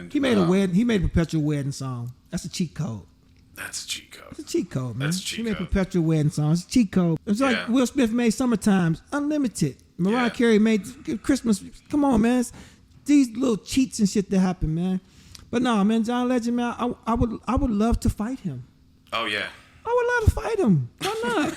And he made a wedding. He made a perpetual wedding song. That's a cheat code. That's a cheat code. It's a cheat code, man. That's a cheat he made code. perpetual wedding songs. It's a cheat code. It's like Will Smith made Summertimes, Unlimited. Mariah Carey made Christmas. Come on, man. It's these little cheats and shit that happen, man. But no, man, John Legend, man, I would love to fight him. Oh yeah. I would love to fight him. Why not?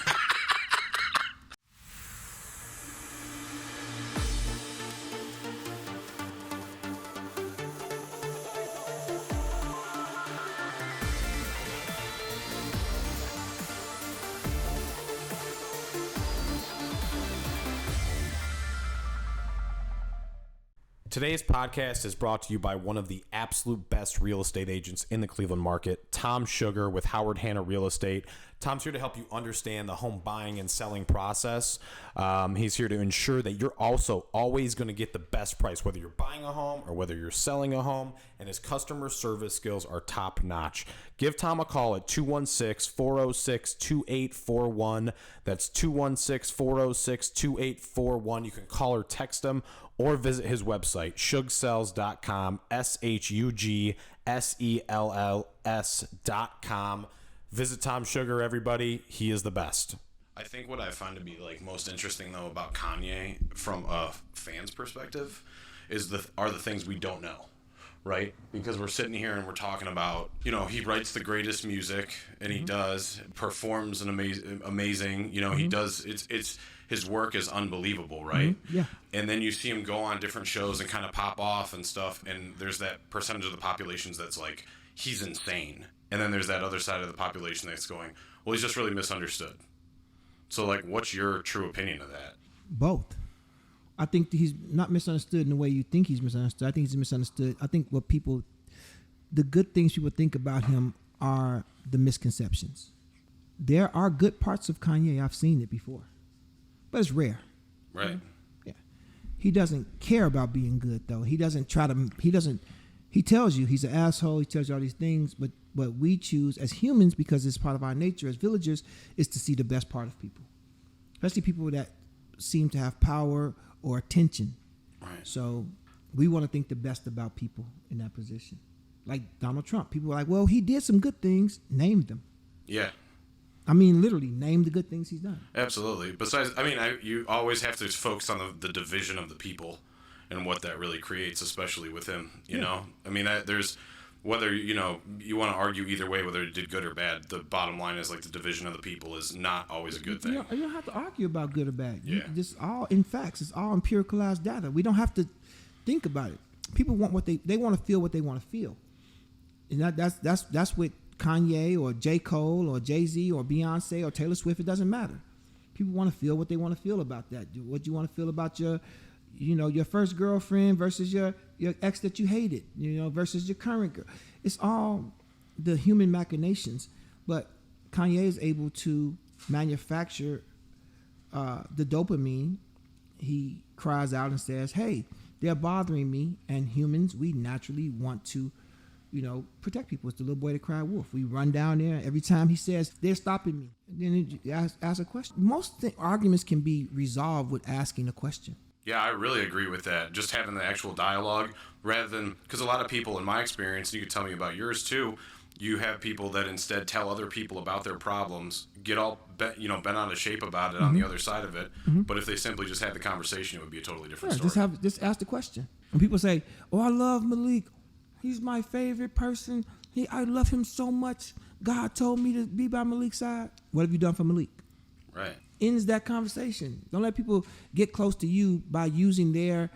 Today's podcast is brought to you by one of the absolute best real estate agents in the Cleveland market, Tom Sugar with Howard Hanna Real Estate. Tom's here to help you understand the home buying and selling process. He's here to ensure that you're also always going to get the best price, whether you're buying a home or whether you're selling a home, and his customer service skills are top notch. Give Tom a call at 216-406-2841. That's 216-406-2841. You can call or text him or visit his website, shugsells.com, SHUGSELLS.com. Visit Tom Sugar, everybody. He is the best. I think what I find to be like most interesting though about Kanye from a fan's perspective are the things we don't know, right? Because we're sitting here and we're talking about, he writes the greatest music and he does, performs an amazing, he does, it's his work is unbelievable, right? Yeah. And then you see him go on different shows and kind of pop off and stuff, and there's that percentage of the population that's like, he's insane. And then there's that other side of the population that's going, well, he's just really misunderstood. So, like, what's your true opinion of that? Both. I think he's not misunderstood in the way you think he's misunderstood. I think he's misunderstood. I think the good things people think about him are the misconceptions. There are good parts of Kanye. I've seen it before. But it's rare. Right. Yeah. He doesn't care about being good, though. He tells you he's an asshole. He tells you all these things, but we choose as humans, because it's part of our nature as villagers, is to see the best part of people, especially people that seem to have power or attention. Right. So we want to think the best about people in that position. Like Donald Trump. People are like, well, he did some good things. Name them. Yeah. I mean, literally, name the good things he's done. Absolutely. Besides, you always have to focus on the division of the people and what that really creates, especially with him, you know? I mean, there's, whether, you want to argue either way, whether it did good or bad, the bottom line is, like, the division of the people is not always a good thing. You don't have to argue about good or bad. Yeah. It's all in facts. It's all empiricalized data. We don't have to think about it. People want what they want to feel what they want to feel. And that's with Kanye or J. Cole or Jay-Z or Beyonce or Taylor Swift. It doesn't matter. People want to feel what they want to feel about that. What you want to feel about your first girlfriend versus your ex that you hated, versus your current girl. It's all the human machinations. But Kanye is able to manufacture the dopamine. He cries out and says, hey, they're bothering me. And humans, we naturally want to, protect people. It's the little boy that cried wolf. We run down there. Every time he says, they're stopping me. And then you ask a question. Most arguments can be resolved with asking a question. Yeah, I really agree with that. Just having the actual dialogue rather than, because a lot of people, in my experience, and you can tell me about yours too, you have people that instead tell other people about their problems, get all bent out of shape about it on the other side of it. Mm-hmm. But if they simply just had the conversation, it would be a totally different story. Just ask the question. When people say, "Oh, I love Malik. He's my favorite person. I love him so much. God told me to be by Malik's side." What have you done for Malik? Right. Ends that conversation. Don't let people get close to you by using their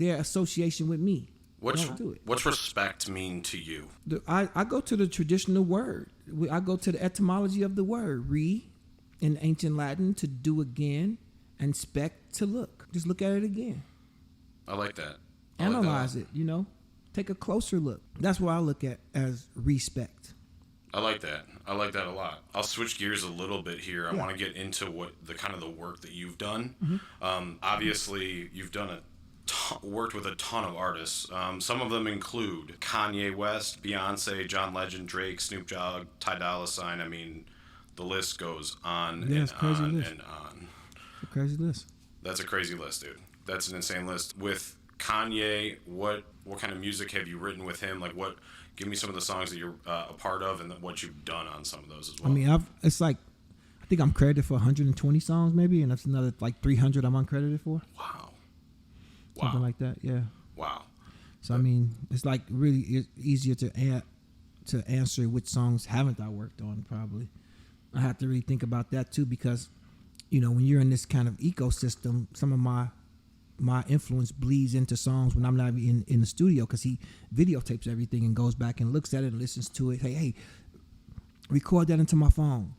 association with me. What's respect mean to you? I go to the traditional word. I go to the etymology of the word. Re, in ancient Latin, to do again, and spect, to look. Just look at it again. I like that. Analyze it, Take a closer look. That's what I look at as respect. I like that. I like that a lot. I'll switch gears a little bit here. I want to get into what the kind of the work that you've done. Mm-hmm. Obviously, you've done worked with a ton of artists. Some of them include Kanye West, Beyonce, John Legend, Drake, Snoop Dogg, Ty Dolla $ign. I mean, the list goes on and on and on. It's a crazy list. That's a crazy list, dude. That's an insane list. With Kanye, what kind of music have you written with him? Like, give me some of the songs that you're a part of, and what you've done on some of those as well. I mean, it's like, I think I'm credited for 120 songs maybe, and that's another like 300 I'm uncredited for. Wow. Something like that, yeah. Wow. So I mean, it's like really easier to answer which songs haven't I worked on. Probably, I have to really think about that too, because when you're in this kind of ecosystem, some of my influence bleeds into songs when I'm not in the studio, because he videotapes everything and goes back and looks at it and listens to it. Hey, record that into my phone.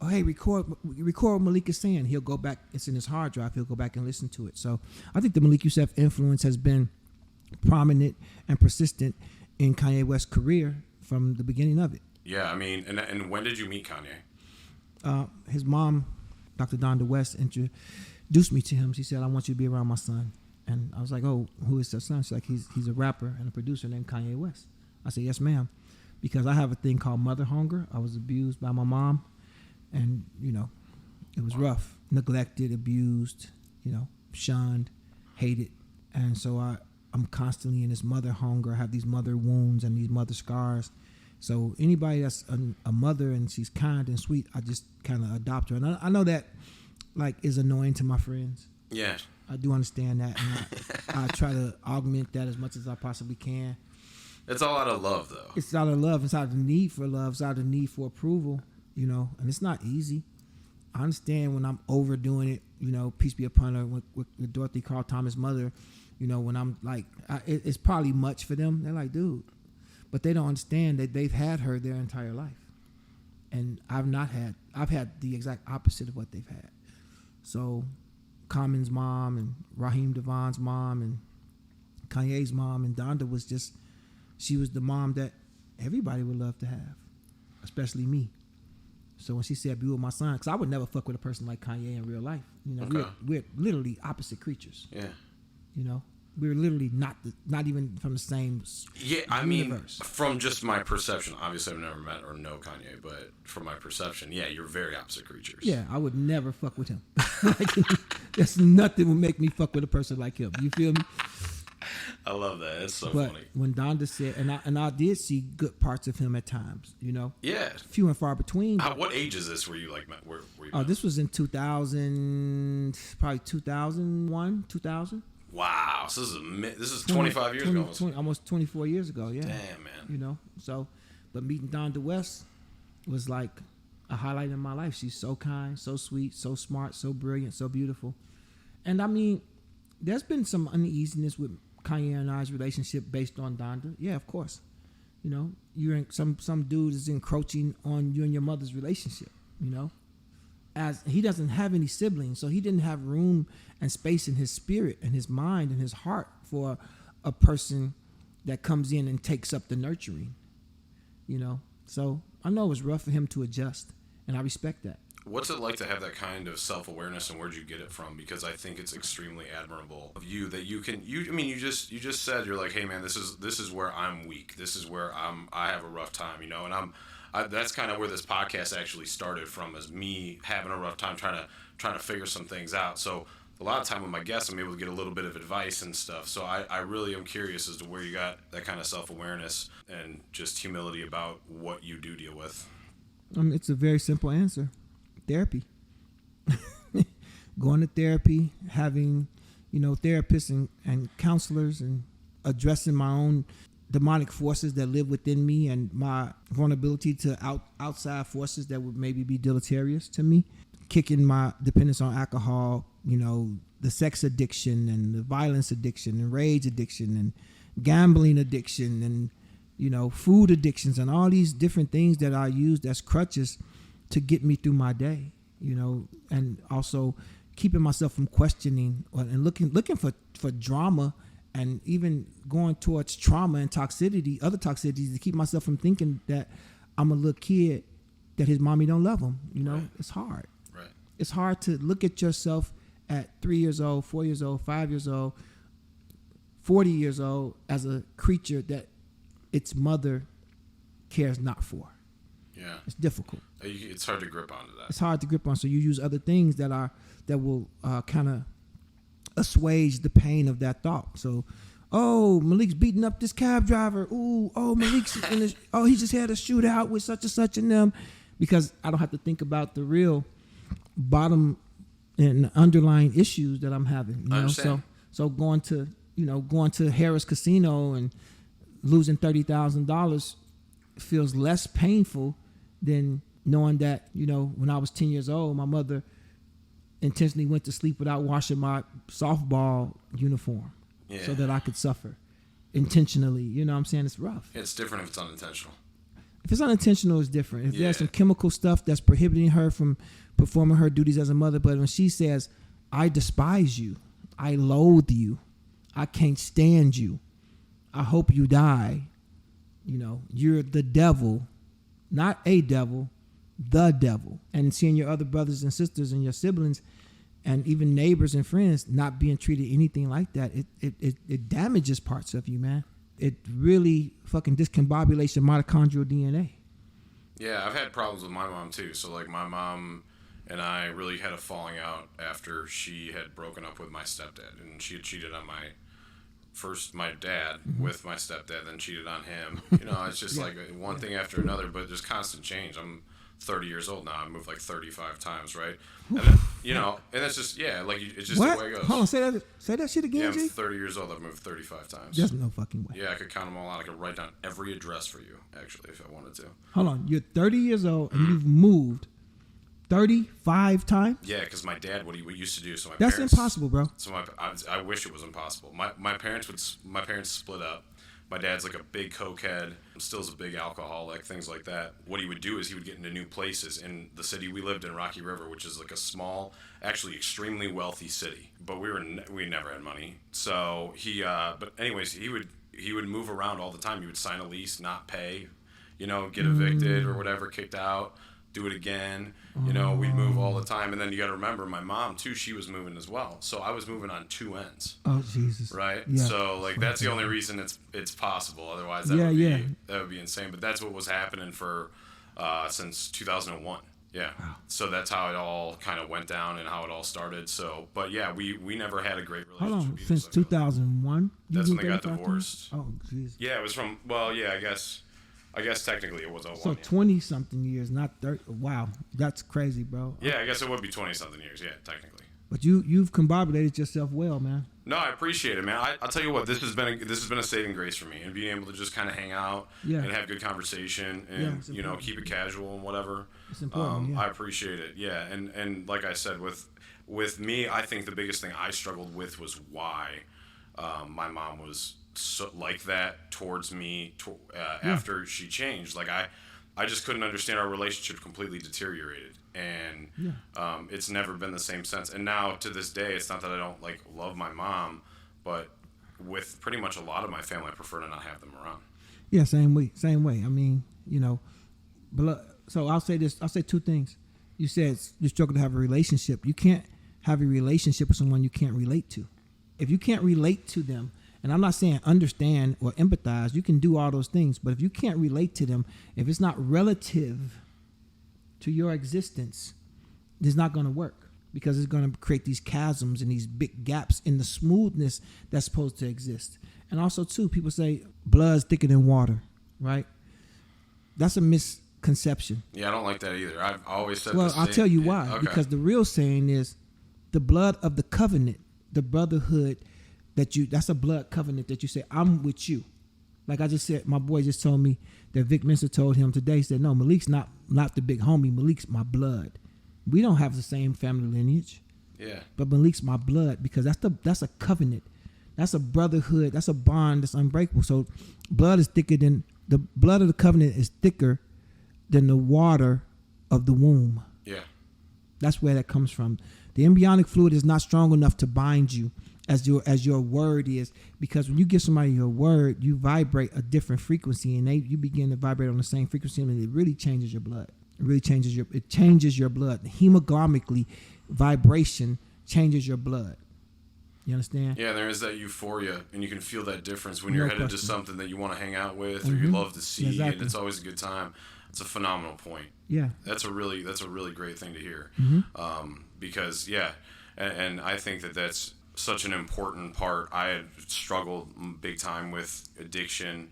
Oh, hey, record what Malik is saying. He'll go back. It's in his hard drive. He'll go back and listen to it. So I think the Malik Yusef influence has been prominent and persistent in Kanye West's career from the beginning of it. Yeah, I mean, and when did you meet Kanye? His mom, Dr. Donda West, introduced me to him. She said, "I want you to be around my son." And I was like, "Oh, who is that son?" She's like, "He's a rapper and a producer named Kanye West." I said, "Yes, ma'am," because I have a thing called mother hunger. I was abused by my mom, and it was rough, neglected, abused, shunned, hated, and so I'm constantly in this mother hunger. I have these mother wounds and these mother scars. So anybody that's a mother and she's kind and sweet, I just kind of adopt her. And I know that is annoying to my friends. Yeah. I do understand that. And I try to augment that as much as I possibly can. It's all out of love, though. It's out of love. It's out of the need for love. It's out of the need for approval, and it's not easy. I understand when I'm overdoing it, peace be upon her, with Dorothy Carl Thomas' mother, when I'm like, it's probably much for them. They're like, dude. But they don't understand that they've had her their entire life. And I've had the exact opposite of what they've had. So Common's mom and Raheem Devon's mom and Kanye's mom and Donda she was the mom that everybody would love to have, especially me. So when she said, "Be with my son," because I would never fuck with a person like Kanye in real life. Okay. We're literally opposite creatures. Yeah. We're literally not even from the same universe. From just my perception, obviously I've never met or know Kanye, but from my perception, yeah, you're very opposite creatures. Yeah, I would never fuck with him. There's nothing would make me fuck with a person like him. You feel me? I love that. It's so but funny. When Donda said, and I did see good parts of him at times, Yeah. few and far between. What age is this? Were you like? Were you? Oh, this was in 2000, probably 2001, 2000. Wow. So this is 25 years ago. Almost 24 years ago. Yeah. Damn, man. So, but meeting Donda West was like a highlight in my life. She's so kind, so sweet, so smart, so brilliant, so beautiful. And I mean, there's been some uneasiness with Kanye and I's relationship based on Donda. Yeah, of course. You're in, some dude is encroaching on you and your mother's relationship. As he doesn't have any siblings, so he didn't have room and space in his spirit and his mind and his heart for a person that comes in and takes up the nurturing. So I know it was rough for him to adjust, and I respect that. What's it like to have that kind of self-awareness, and where'd you get it from? Because I think it's extremely admirable of you that you just said, you're like, hey man, this is where I'm weak. This is where I have a rough time, and that's kind of where this podcast actually started from, is me having a rough time trying to figure some things out. So a lot of time with my guests, I'm able to get a little bit of advice and stuff. So I really am curious as to where you got that kind of self-awareness and just humility about what you do deal with. It's a very simple answer. Therapy. Going to therapy, having, therapists and counselors, and addressing my own demonic forces that live within me and my vulnerability to outside forces that would maybe be deleterious to me. Kicking my dependence on alcohol, the sex addiction and the violence addiction and rage addiction and gambling addiction and, food addictions and all these different things that I use as crutches to get me through my day, and also keeping myself from questioning and looking for drama, and even going towards trauma and other toxicities, to keep myself from thinking that I'm a little kid that his mommy don't love him. Right. It's hard. Right. It's hard to look at yourself at 3 years old, 4 years old, 5 years old, 40 years old as a creature that its mother cares not for. Yeah. It's difficult. It's hard to grip onto that. It's hard to grip on. So you use other things that will kind of assuage the pain of that thought. So, oh, Malik's beating up this cab driver. Ooh, oh, Malik's he just had a shootout with such and such and them, because I don't have to think about the real bottom and underlying issues that I'm having. You know? So going to Harris Casino and losing $30,000 feels less painful than knowing that, when I was 10 years old, my mother intentionally went to sleep without washing my softball uniform so that I could suffer intentionally. You know what I'm saying? It's rough. It's different if it's unintentional. If it's unintentional, it's different. If there's some chemical stuff that's prohibiting her from performing her duties as a mother, but when she says, I despise you, I loathe you, I can't stand you, I hope you die, you're the devil, not a devil, the devil. And seeing your other brothers and sisters and your siblings and even neighbors and friends not being treated anything like that, it damages parts of you, man. It really fucking discombobulates your mitochondrial DNA. Yeah, I've had problems with my mom too. So like my mom and I really had a falling out after she had broken up with my stepdad, and she had cheated on my dad with my stepdad, then cheated on him. It's just like one thing after another, but there's constant change. I'm 30 years old now. I moved like 35 times, right? And then, and that's just, it's just what? The way it goes. Hold on, say that shit again, Yeah, I'm G? 30 years old. I've moved 35 times. There's no fucking way. Yeah, I could count them all out. I could write down every address for you, actually, if I wanted to. Hold on, you're 30 years old and you've moved 35 times? Yeah, because my dad, what he used to do, so That's parents, impossible, bro. So I wish it was impossible. My parents split up. My dad's like a big cokehead, still is a big alcoholic, things like that. What he would do is he would get into new places in the city we lived in, Rocky River, which is like a small, actually extremely wealthy city. But we never had money. So but anyways, he would move around all the time. He would sign a lease, not pay, get evicted or whatever, kicked out, do it again. We'd move all the time. And then you got to remember, my mom too, she was moving as well. So I was moving on two ends. Oh, Jesus. Right? Yeah. So that's the only reason it's possible. Otherwise that would be insane. But that's what was happening for since 2001. Yeah. Wow. So that's how it all kind of went down and how it all started. So, but yeah, we never had a great relationship. Hold on, since 2001? That's when they got divorced. Oh, Jesus. Yeah, it was from, I guess technically it was 01. So 20-something years, not 30. Wow, that's crazy, bro. Yeah, I guess it would be 20-something years, yeah, technically. But you've combobulated yourself well, man. No, I appreciate it, man. I'll tell you what, this has been a saving grace for me, and being able to just kind of hang out and have good conversation and keep it casual and whatever. It's important. I appreciate it. Yeah, and like I said, with me, I think the biggest thing I struggled with was why my mom was so like that towards me after she changed. Like I just couldn't understand. Our relationship completely deteriorated, and it's never been the same since. And now to this day, it's not that I don't love my mom, but with pretty much a lot of my family, I prefer to not have them around. Yeah, same way. I mean, so I'll say this. I'll say two things. You said you struggle to have a relationship. You can't have a relationship with someone you can't relate to. If you can't relate to them, and I'm not saying understand or empathize, you can do all those things, but if you can't relate to them, if it's not relative to your existence, it's not going to work, because it's going to create these chasms and these big gaps in the smoothness that's supposed to exist. And also, too, people say blood's thicker than water, right? That's a misconception. Yeah, I don't like that either. I've always said Well, I'll tell you why. Okay. Because the real saying is the blood of the covenant, the brotherhood, that's a blood covenant that you say, I'm with you. Like I just said, my boy just told me that Vic Mensa told him today, he said, no, Malik's not the big homie. Malik's my blood. We don't have the same family lineage. Yeah. But Malik's my blood, because that's a covenant. That's a brotherhood. That's a bond that's unbreakable. So blood is thicker than the blood of the covenant is thicker than the water of the womb. Yeah. That's where that comes from. The embryonic fluid is not strong enough to bind you as your word is, because when you give somebody your word, you vibrate a different frequency, and you begin to vibrate on the same frequency, and it really changes your blood. It changes your blood. Hemoglobically, vibration changes your blood. You understand? Yeah, there is that euphoria, and you can feel that difference when you're headed to something that you want to hang out with or you love to see, and it's always a good time. It's a phenomenal point. Yeah, that's a really great thing to hear. Because and I think that's such an important part. I had struggled big time with addiction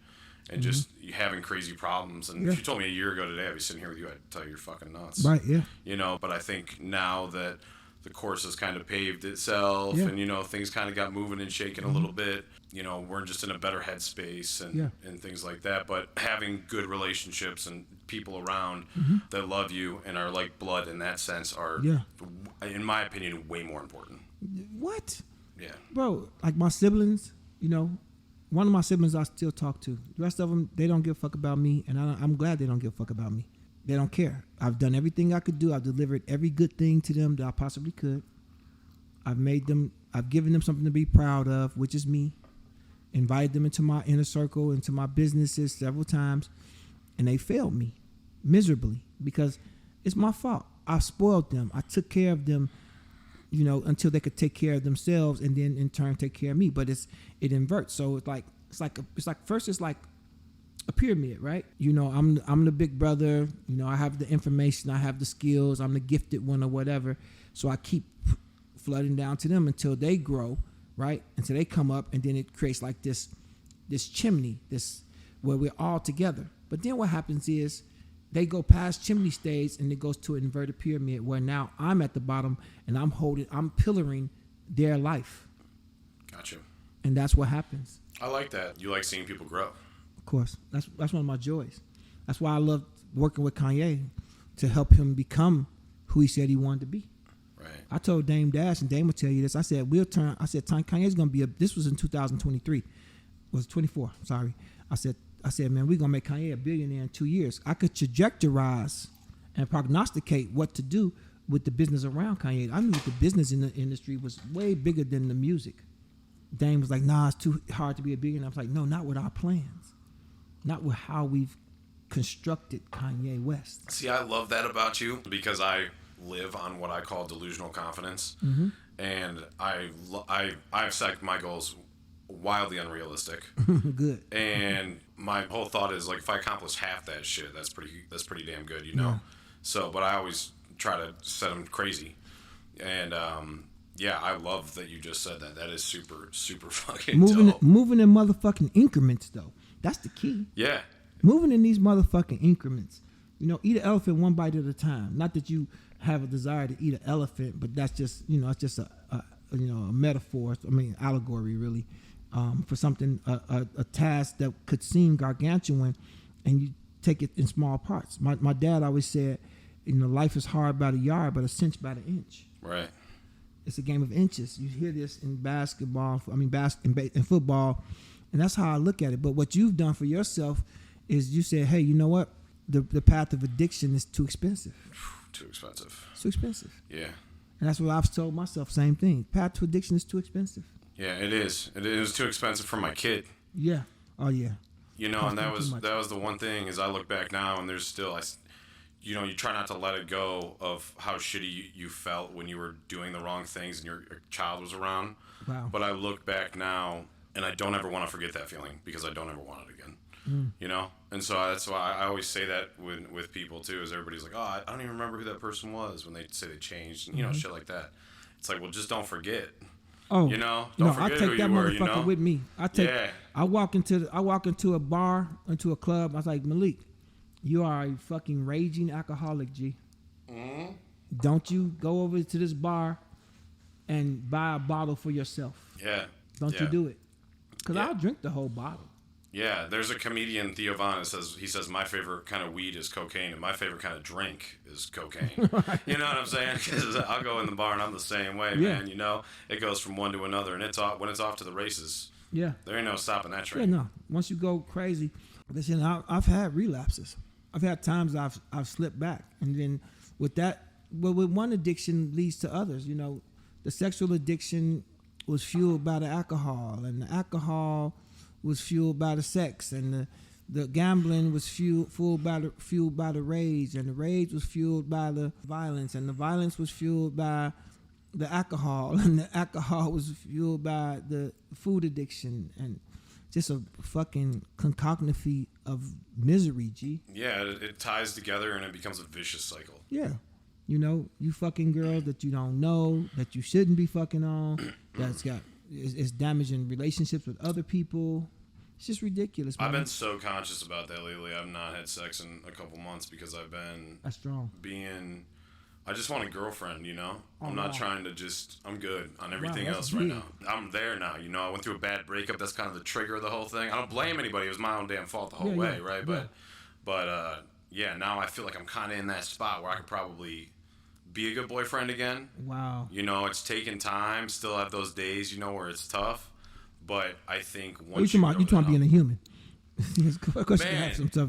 and just having crazy problems. And if you told me a year ago today I'd be sitting here with you, I'd tell you you're fucking nuts. Right, yeah. You know, but I think now that the course has kind of paved itself and, you know, things kind of got moving and shaking a little bit, you know, we're just in a better headspace and things like that. But having good relationships and people around that love you and are like blood in that sense are, in my opinion, way more important. What? Yeah. Bro, like my siblings, you know, one of my siblings I still talk to. The rest of them, they don't give a fuck about me, and I'm glad they don't give a fuck about me. They don't care. I've done everything I could do. I've delivered every good thing to them that I possibly could. I've given them something to be proud of, which is me. Invited them into my inner circle, into my businesses several times, and they failed me miserably because it's my fault. I spoiled them. I took care of them, you know, until they could take care of themselves, and then in turn take care of me. But it inverts. So it's like first it's like a pyramid, right? You know, I'm the big brother. You know, I have the information, I have the skills, I'm the gifted one or whatever. So I keep flooding down to them until they grow, right? Until they come up, and then it creates like this chimney, where we're all together. But then what happens is they go past chimney stage and it goes to an inverted pyramid where now I'm at the bottom and I'm pillaring their life. Gotcha. And that's what happens. I like that. You like seeing people grow. Of course. That's one of my joys. That's why I love working with Kanye, to help him become who he said he wanted to be. Right. I told Dame Dash, and Dame will tell you this. I said, Kanye's going to be this was in 2023. Was 24, sorry. I said, man, we're going to make Kanye a billionaire in 2 years. I could trajectorize and prognosticate what to do with the business around Kanye. I knew that the business in the industry was way bigger than the music. Dame was like, nah, it's too hard to be a billionaire. I was like, no, not with our plans. Not with how we've constructed Kanye West. See, I love that about you because I live on what I call delusional confidence. And I've set my goals wildly unrealistic. Good. And my whole thought is, like, if I accomplish half that shit, that's pretty damn good, you know? So, but I always try to set them crazy. And, I love that you just said that. That is super, super fucking dope. Moving in motherfucking increments, though. That's the key. Yeah. Moving in these motherfucking increments. You know, eat an elephant one bite at a time. Not that you have a desire to eat an elephant, but that's just, you know, it's just a metaphor. I mean, allegory, really. For something, a task that could seem gargantuan, and you take it in small parts. My dad always said, you know, life is hard by the yard, but a cinch by the inch. Right. It's a game of inches. You hear this in basketball, in football, and that's how I look at it. But what you've done for yourself is you said, hey, you know what? The path of addiction is too expensive. Too expensive. It's too expensive. Yeah. And that's what I've told myself, same thing. Path to addiction is too expensive. Yeah, it is. It is too expensive for my kid. Yeah. Oh, yeah. You know, and that was the one thing. As I look back now, and there's still, you know, you try not to let it go of how shitty you felt when you were doing the wrong things and your child was around. Wow. But I look back now, and I don't ever want to forget that feeling because I don't ever want it again. You know, and so that's why I always say that with people too. Is everybody's like, oh, I don't even remember who that person was when they say they changed, and you know, shit like that. It's like, well, just don't forget. Oh, you know, don't forget I take who that you were, motherfucker you know? with me. I walk into a bar, into a club. I was like, Malik, you are a fucking raging alcoholic, G. Mm-hmm. Don't you go over to this bar and buy a bottle for yourself. Yeah. Don't you do it. Because I'll drink the whole bottle. Yeah, there's a comedian, Theo Von, he says my favorite kind of weed is cocaine, and my favorite kind of drink is cocaine. Right. You know what I'm saying? Because I'll go in the bar and I'm the same way, man. You know, it goes from one to another, and when it's off to the races. Yeah, there ain't no stopping that train. Yeah, no. Once you go crazy, listen, I've had relapses. I've had times I've slipped back, and then with one addiction leads to others. You know, the sexual addiction was fueled by the alcohol, and the alcohol was fueled by the sex, and the gambling was fueled by the rage, and the rage was fueled by the violence, and the violence was fueled by the alcohol, and the alcohol was fueled by the food addiction, and just a fucking concatenation of misery, G. Yeah, it ties together and it becomes a vicious cycle. Yeah. You know, you fucking girls that you don't know, that you shouldn't be fucking on, it's damaging relationships with other people. It's just ridiculous, man. I've been so conscious about that lately. I've not had sex in a couple months because I've been I just want a girlfriend, you know? I'm not trying to I'm good on everything else right now. I'm there now, you know? I went through a bad breakup. That's kind of the trigger of the whole thing. I don't blame anybody. It was my own damn fault the whole way, right? But now I feel like I'm kind of in that spot where I could probably be a good boyfriend again. Wow. You know, it's taking time. Still have those days, you know, where it's tough. But I think once you talking about being a human. Man,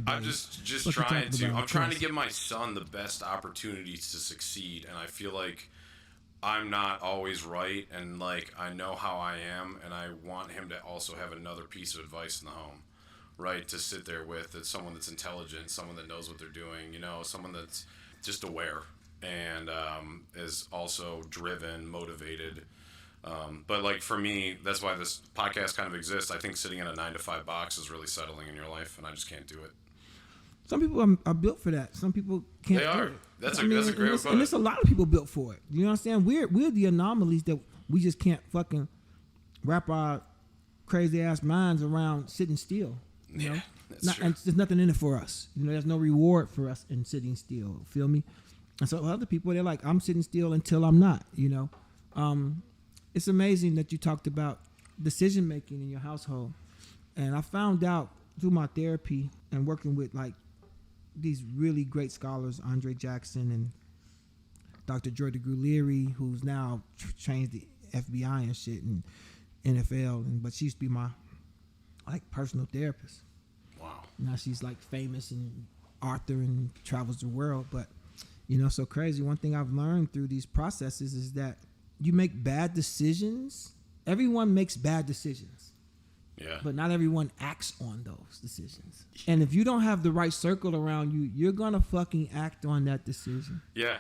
I'm just trying to. I'm trying to give my son the best opportunities to succeed, and I feel like I'm not always right, and like I know how I am, and I want him to also have another piece of advice in the home, right? To sit there with. It's someone that's intelligent, someone that knows what they're doing, you know, someone that's just aware and is also driven, motivated. But like for me, that's why this podcast kind of exists. I think sitting in a 9-to-5 box is really settling in your life, and I just can't do it. Some people are built for that. Some people can't. They are. Do it. That's a great quote. And there's a lot of people built for it. You know what I'm saying? We're the anomalies that we just can't fucking wrap our crazy ass minds around sitting still. You know? That's true. And there's nothing in it for us. You know, there's no reward for us in sitting still. Feel me? And so other people, they're like, I'm sitting still until I'm not. You know. It's amazing that you talked about decision making in your household, and I found out through my therapy and working with like these really great scholars, Andre Jackson and Dr. Joy DeGruy-Leary, who's now trains the FBI and shit and NFL, but she used to be my like personal therapist. Wow. Now she's like famous and author and travels the world, but you know, so crazy. One thing I've learned through these processes is that you make bad decisions. Everyone makes bad decisions. Yeah. But not everyone acts on those decisions. And if you don't have the right circle around you, you're going to fucking act on that decision. Yeah.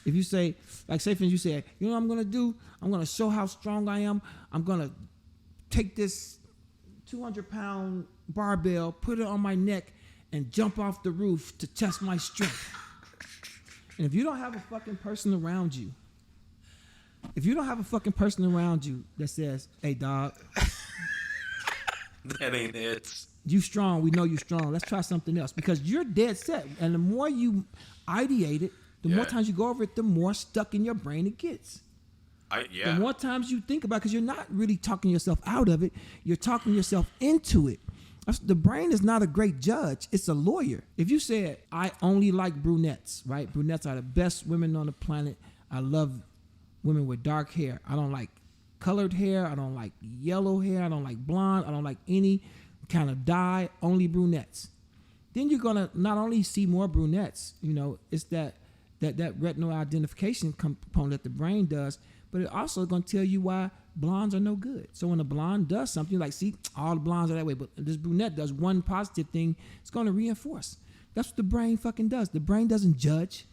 If you say, like say for instance, you say, you know what I'm going to do? I'm going to show how strong I am. I'm going to take this 200-pound barbell, put it on my neck, and jump off the roof to test my strength. And if you don't have a fucking person around you, that says, hey, dog, that ain't it. You strong. We know you strong. Let's try something else. Because you're dead set. And the more you ideate it, the more times you go over it, the more stuck in your brain it gets. The more times you think about it, because you're not really talking yourself out of it. You're talking yourself into it. The brain is not a great judge. It's a lawyer. If you said, I only like brunettes, right? Brunettes are the best women on the planet. I love women with dark hair. I don't like colored hair. I don't like yellow hair. I don't like blonde. I don't like any kind of dye. Only brunettes. Then you're gonna not only see more brunettes. You know, it's that retinal identification component that the brain does, but it also gonna tell you why blondes are no good. So when a blonde does something, like, see, all the blondes are that way, but this brunette does one positive thing, it's gonna reinforce. That's what the brain fucking does. The brain doesn't judge.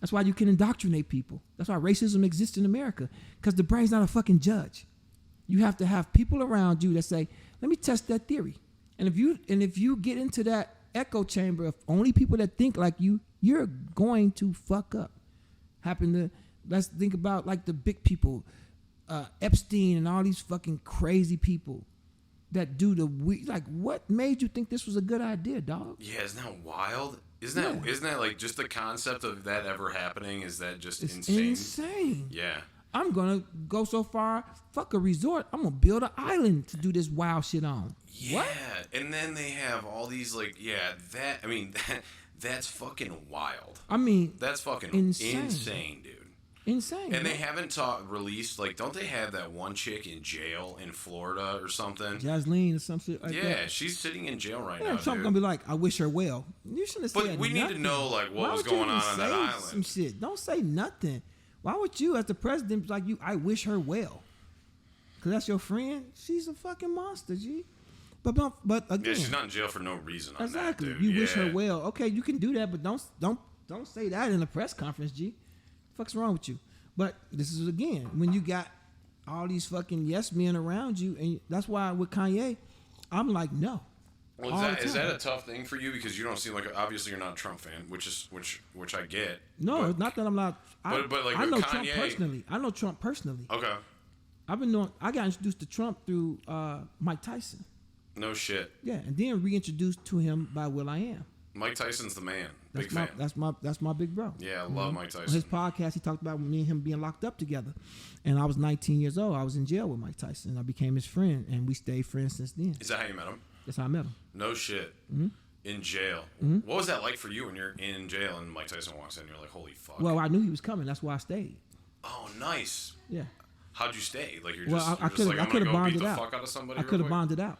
That's why you can indoctrinate people. That's why racism exists in America, because the brain's not a fucking judge. You have to have people around you that say, let me test that theory. And if you get into that echo chamber of only people that think like you, you're going to fuck up. Let's think about like the big people, Epstein and all these fucking crazy people that do like, what made you think this was a good idea, dog? Yeah, isn't that wild? Isn't that like just the concept of that ever happening? Is that just insane? Insane. Yeah. I'm gonna go so far, fuck a resort. I'm gonna build an island to do this wild shit on. Yeah. What? And then they have all these like, that's fucking wild. I mean, that's fucking insane, dude. Insane. And they haven't released, like, don't they have that one chick in jail in Florida or something? Jasleen or some shit like that. Yeah, she's sitting in jail right now. Trump gonna be like, I wish her well. You shouldn't have said nothing. But we need to know, like, what was going on that island. Some shit. Don't say nothing. Why would you, as the president, like you, I wish her well? Because that's your friend? She's a fucking monster, G. But again. Yeah, she's not in jail for no reason on exactly. that, dude. You wish her well. Okay, you can do that, but don't say that in a press conference, G. Fuck's wrong with you? But this is, again, when you got all these fucking yes men around you, and that's why with Kanye, I'm like, no. Well, is that a tough thing for you because you don't seem like obviously you're not a Trump fan, which I get. No, it's not that I'm not. But like I know Kanye, Trump personally. I know Trump personally. Okay. I got introduced to Trump through Mike Tyson. No shit. Yeah, and then reintroduced to him by Will.i.am. Mike Tyson's the man. That's Big my, fan. That's my big bro. Yeah, I love Mike Tyson. On his podcast, he talked about me and him being locked up together. And I was 19 years old. I was in jail with Mike Tyson. I became his friend, and we stayed friends since then. Is that how you met him? That's how I met him. No shit. In jail. What was that like for you when you're in jail and Mike Tyson walks in and you're like, holy fuck? Well, I knew he was coming. That's why I stayed. Oh, nice. Yeah. How'd you stay? Like you're Well, just, I could like, I'm have gonna go bonded beat the out. fuck out of somebody. I could have real quick? bonded out.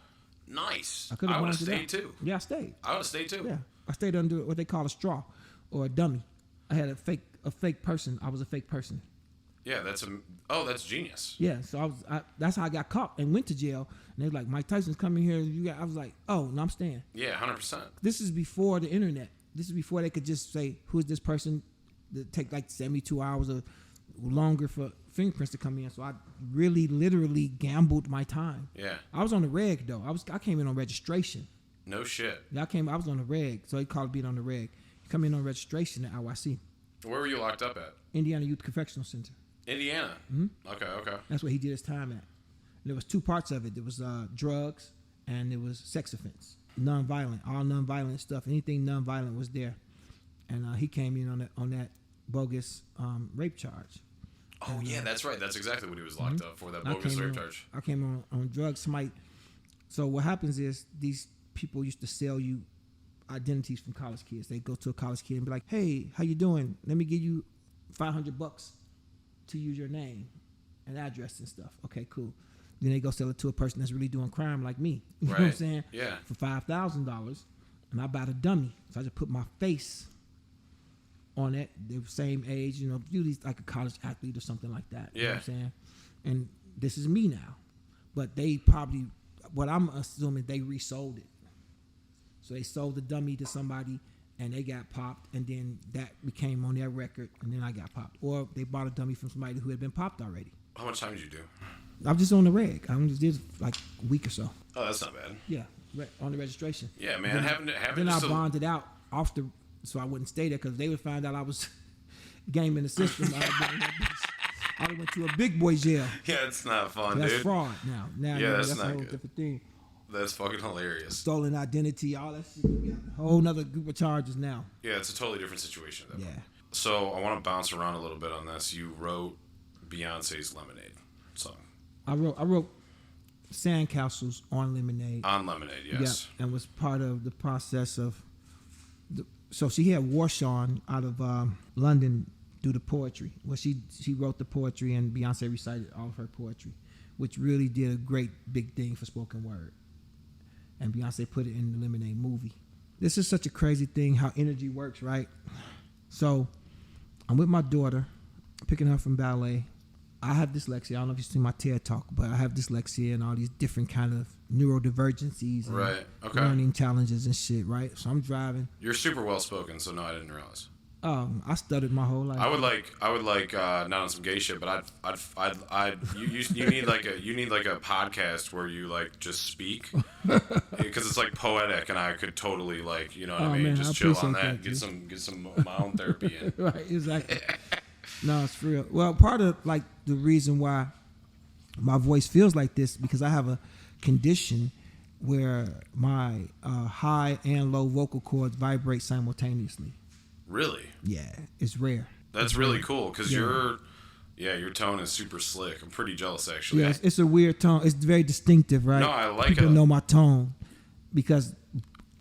Nice. I would have bonded stayed out. too. Yeah, I stayed. I would have stayed too. Yeah, I stayed under what they call a straw or a dummy. I had a fake person. I was a fake person. Yeah, that's genius. Yeah, so that's how I got caught and went to jail. And they were like, Mike Tyson's coming here. I was like, oh, no, I'm staying. Yeah, 100%. This is before the internet. This is before they could just say, who is this person? That take like 72 hours or longer for fingerprints to come in. So I really, literally gambled my time. Yeah. I was on the reg though. I came in on registration. No shit. Yeah, I was on the reg, so they called it being on the reg. You come in on registration at IYC. Where were you locked up at? Indiana Youth Correctional Center. Indiana. Okay. That's where he did his time at. And there was two parts of it. There was drugs and there was sex offense. Non-violent, all non-violent stuff. Anything non-violent was there. And he came in on that bogus rape charge. Oh, and, yeah, that's right. That's exactly what he was locked up for, that bogus rape charge. I came on drugs. So what happens is these people used to sell you identities from college kids. They go to a college kid and be like, hey, how you doing? Let me give you $500 to use your name and address and stuff. Okay, cool. Then they go sell it to a person that's really doing crime like me. You know what I'm saying? Yeah. For $5,000. And I bought a dummy. So I just put my face on it. They were same age, usually like a college athlete or something like that. You know what I'm saying? And this is me now. But they probably, what I'm assuming, they resold it. So they sold the dummy to somebody and they got popped, and then that became on their record, and then I got popped. Or they bought a dummy from somebody who had been popped already. How much time did you do? I was just on the reg. I just did like a week or so. Oh, that's not bad. Yeah, on the registration. Yeah, man. Then I bonded out so I wouldn't stay there because they would find out I was gaming the system. I went to a big boy jail. Yeah, it's not fun, That's dude. fraud now. Yeah, that's not a whole good. different thing. That's fucking hilarious. Stolen identity, all that shit. You got a whole nother group of charges now. Yeah, it's a totally different situation. At that point. Yeah. So I want to bounce around a little bit on this. You wrote Beyonce's Lemonade song. I wrote Sandcastles on Lemonade. On Lemonade, yes. Yeah, and was part of the process of. So she had Warshawn out of London do the poetry. Well, she wrote the poetry and Beyonce recited all of her poetry, which really did a great big thing for spoken word. And Beyonce put it in the Lemonade movie. This is such a crazy thing how energy works, right? So I'm with my daughter, picking her from ballet. I have dyslexia. I don't know if you've seen my TED Talk, but I have dyslexia and all these different kind of neurodivergencies and learning challenges and shit, right? So I'm driving. You're super well spoken, so no, I didn't realize. I stuttered my whole life. I would like not on some gay shit, but you need like a podcast where you like just speak because it's like poetic, and I could totally like, you know what I mean, man, just I chill on appreciate that, get some my own therapy in. Right, exactly. No, it's for real. Well, part of like the reason why my voice feels like this because I have a condition where my high and low vocal cords vibrate simultaneously. Really? Yeah, it's rare. That's really cool because your tone is super slick. I'm pretty jealous actually. Yeah, it's a weird tone. It's very distinctive, right? No, I like People it. know my tone because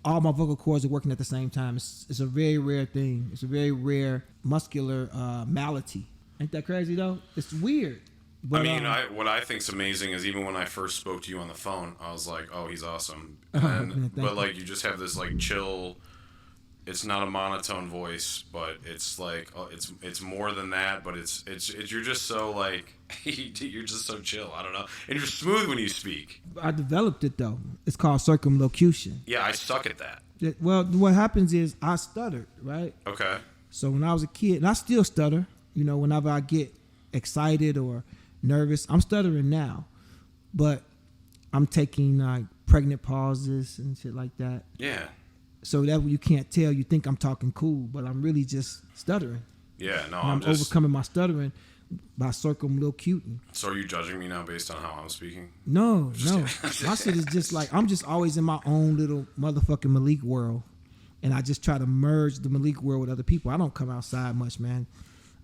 all my vocal cords are working at the same time. It's a very rare thing. It's a very rare muscular malady. Ain't that crazy though? It's weird. But, I mean, what I think's amazing is even when I first spoke to you on the phone, I was like, "Oh, he's awesome." But like, you just have this like chill. It's not a monotone voice, but it's like it's more than that. But it's you're just so like you're just so chill. I don't know, and you're smooth when you speak. I developed it though. It's called circumlocution. Yeah, I suck at that. Well, what happens is I stuttered, right? Okay. So when I was a kid, and I still stutter. You know, whenever I get excited or nervous, I'm stuttering now, but I'm taking pregnant pauses and shit like that. Yeah. So that you can't tell. You think I'm talking cool, but I'm really just stuttering. Yeah, no, And I'm just overcoming my stuttering by circumlocuting. So are you judging me now based on how I'm speaking? No. My shit is just like, I'm just always in my own little motherfucking Malik world. And I just try to merge the Malik world with other people. I don't come outside much, man.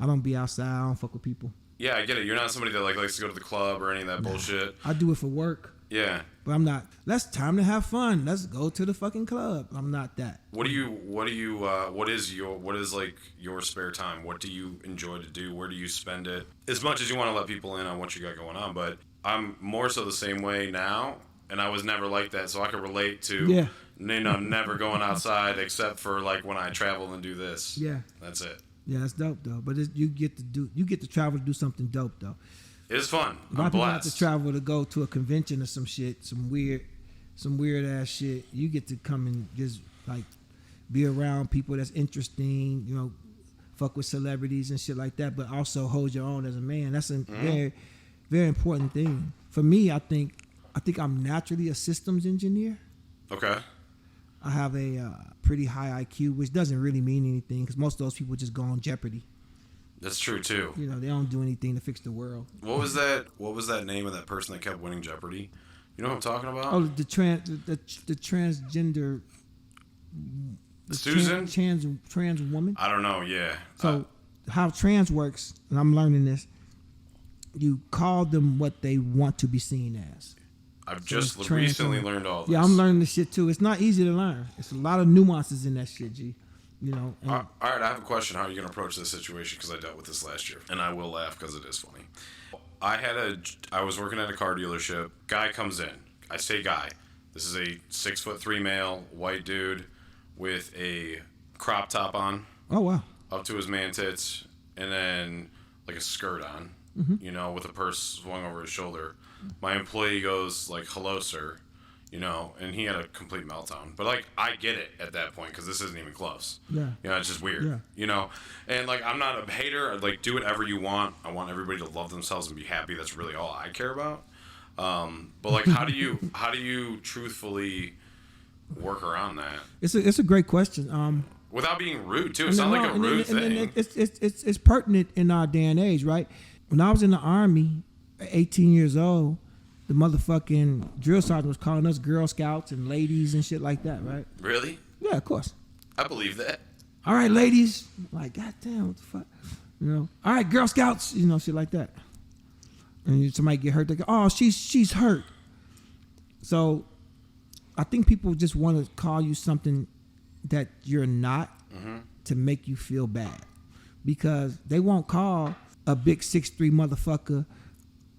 I don't be outside. I don't fuck with people. Yeah, I get it. You're not somebody that like likes to go to the club or any of that bullshit. I do it for work. Yeah. But I'm not. Let's time to have fun. Let's go to the fucking club. I'm not that. What is like your spare time? What do you enjoy to do? Where do you spend it? As much as you want to let people in on what you got going on, but I'm more so the same way now, and I was never like that, so I could relate to. Yeah. I'm never going outside except for like when I travel and do this. Yeah. That's it. Yeah, it's dope though. But you get to travel to do something dope though. It's fun. A lot I'm of people have blessed. to travel to go to a convention or some shit, some weird ass shit. You get to come and just like be around people that's interesting, you know, fuck with celebrities and shit like that, but also hold your own as a man. That's a very, very important thing. For me, I think I'm naturally a systems engineer. Okay. I have a pretty high IQ, which doesn't really mean anything because most of those people just go on Jeopardy. That's true too. You know, they don't do anything to fix the world. What was that name of that person that kept winning Jeopardy? You know what I'm talking about? Oh, the transgender. Susan? Trans woman. I don't know. Yeah. So how trans works, and I'm learning this. You call them what they want to be seen as. I've So just it's recently trans- learned all this. Yeah, I'm learning this shit too. It's not easy to learn. It's a lot of nuances in that shit, G. You know. And All right, I have a question. How are you going to approach this situation? Because I dealt with this last year, and I will laugh because it is funny. I was working at a car dealership. Guy comes in. I say guy. This is a 6'3" male, white dude with a crop top on. Oh wow. Up to his man tits, and then like a skirt on. You know, with a purse swung over his shoulder. My employee goes like, "Hello, sir," you know, and he had a complete meltdown. But like, I get it at that point because this isn't even close. Yeah. You know, it's just weird. Yeah. You know, and like, I'm not a hater. I'd like do whatever you want. I want everybody to love themselves and be happy. That's really all I care about. But like, how do you truthfully work around that? It's a great question. Without being rude too. It's not like a rude thing. It's pertinent in our day and age, right? When I was in the Army, 18 years old, the motherfucking drill sergeant was calling us Girl Scouts and ladies and shit like that, right? Really? Yeah, of course. I believe that. All right, ladies. Like, goddamn, what the fuck? You know? All right, Girl Scouts, you know, shit like that. And somebody get hurt, they go, oh, she's hurt. So I think people just want to call you something that you're not to make you feel bad. Because they won't call a big 6'3" motherfucker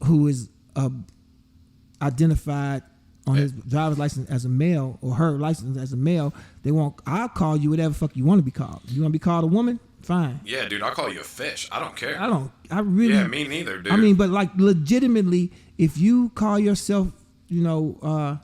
who is identified on his driver's license as a male or her license as a male. They won't. I'll call you whatever fuck you want to be called. You want to be called a woman? Fine. Yeah, dude, I'll call you a fish. I don't care. I really. Yeah, me neither, dude. I mean, but like legitimately, if you call yourself, you know,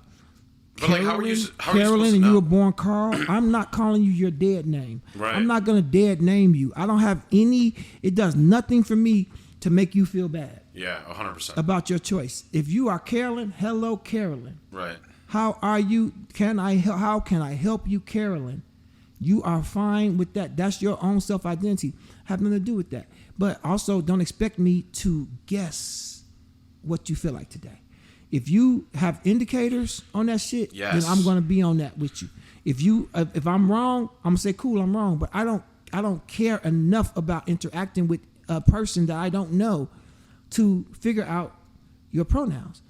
but like, how are you supposed Carolyn, to and know? you were born Carl, I'm not calling you your dead name. Right. I'm not gonna dead name you. I don't have any. It does nothing for me to make you feel bad. Yeah, 100%. About your choice. If you are Carolyn, hello, Carolyn. Right. How are you? How can I help you, Carolyn? You are fine with that. That's your own self-identity. Have nothing to do with that. But also, don't expect me to guess what you feel like today. If you have indicators on that shit, yes, then I'm gonna be on that with you. If I'm wrong, I'm gonna say cool, I'm wrong. But I don't care enough about interacting with a person that I don't know to figure out your pronouns.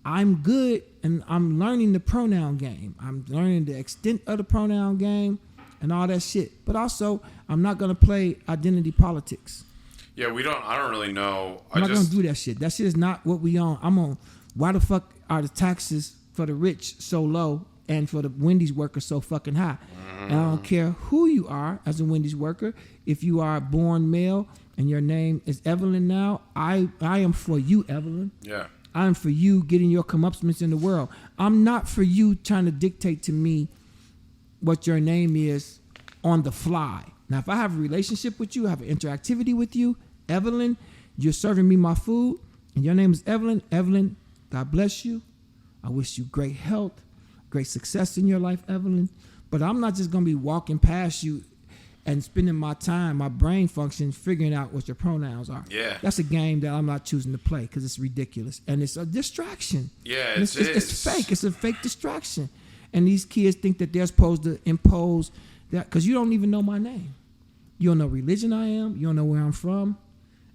I'm good, and I'm learning the pronoun game. I'm learning the extent of the pronoun game and all that shit. But also, I'm not gonna play identity politics. Yeah, I don't really know. I'm not gonna do that shit. That shit is not what we on. I'm on. Why the fuck are the taxes for the rich so low and for the Wendy's worker so fucking high? And I don't care who you are as a Wendy's worker. If you are born male and your name is Evelyn now, I am for you, Evelyn. Yeah. I'm for you getting your comeuppance in the world. I'm not for you trying to dictate to me what your name is on the fly. Now, if I have a relationship with you, I have an interactivity with you, Evelyn, you're serving me my food, and your name is Evelyn. Evelyn, God bless you. I wish you great health. great success in your life, Evelyn. But I'm not just gonna be walking past you and spending my time, my brain function, figuring out what your pronouns are. Yeah. That's a game that I'm not choosing to play because it's ridiculous and it's a distraction. Yeah, And it's it's fake. It's a fake distraction. And these kids think that they're supposed to impose that because you don't even know my name. You don't know religion I am. You don't know where I'm from.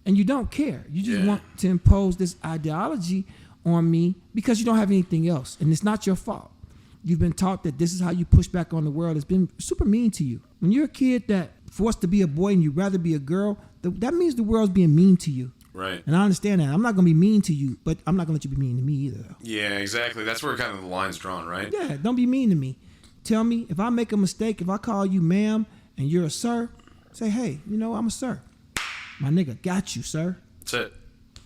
And you don't care. You just want to impose this ideology on me because you don't have anything else. And it's not your fault. You've been taught that this is how you push back on the world. It's been super mean to you. When you're a kid that forced to be a boy and you'd rather be a girl, that means the world's being mean to you. Right. And I understand that. I'm not going to be mean to you, but I'm not going to let you be mean to me either, though. Yeah, exactly. That's where kind of the line's drawn, right? Yeah, don't be mean to me. Tell me, if I make a mistake, if I call you ma'am and you're a sir, say, hey, I'm a sir. My nigga, got you, sir. That's it.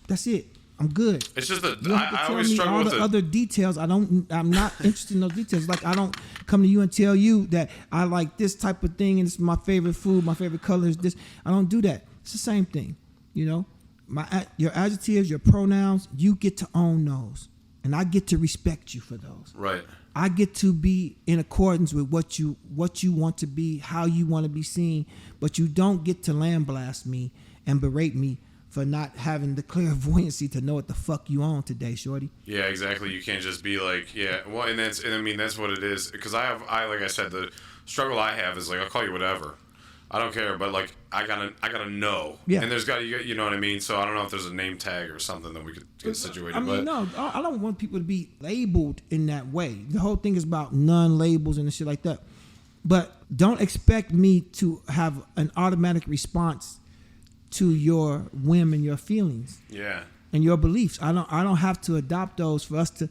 That's it. I'm good. It's just that You don't have to I tell always me struggle all with the it. other details. I'm not interested in those details. Like, I don't come to you and tell you that I like this type of thing and it's my favorite food, my favorite color is this. I don't do that. It's the same thing, Your adjectives, your pronouns, you get to own those. And I get to respect you for those. Right. I get to be in accordance with what you want to be, how you want to be seen, but you don't get to lambaste me and berate me for not having the clairvoyancy to know what the fuck you on today, shorty. Yeah, exactly. You can't just be like, that's what it is. Because like I said, the struggle I have is like, I'll call you whatever. I don't care, but like I gotta know. Yeah. And there's you know what I mean? So I don't know if there's a name tag or something that we could get situated. I mean, but no, I don't want people to be labeled in that way. The whole thing is about non-labels and shit like that. But don't expect me to have an automatic response to your whim and your feelings. Yeah. And your beliefs. I don't have to adopt those for us to.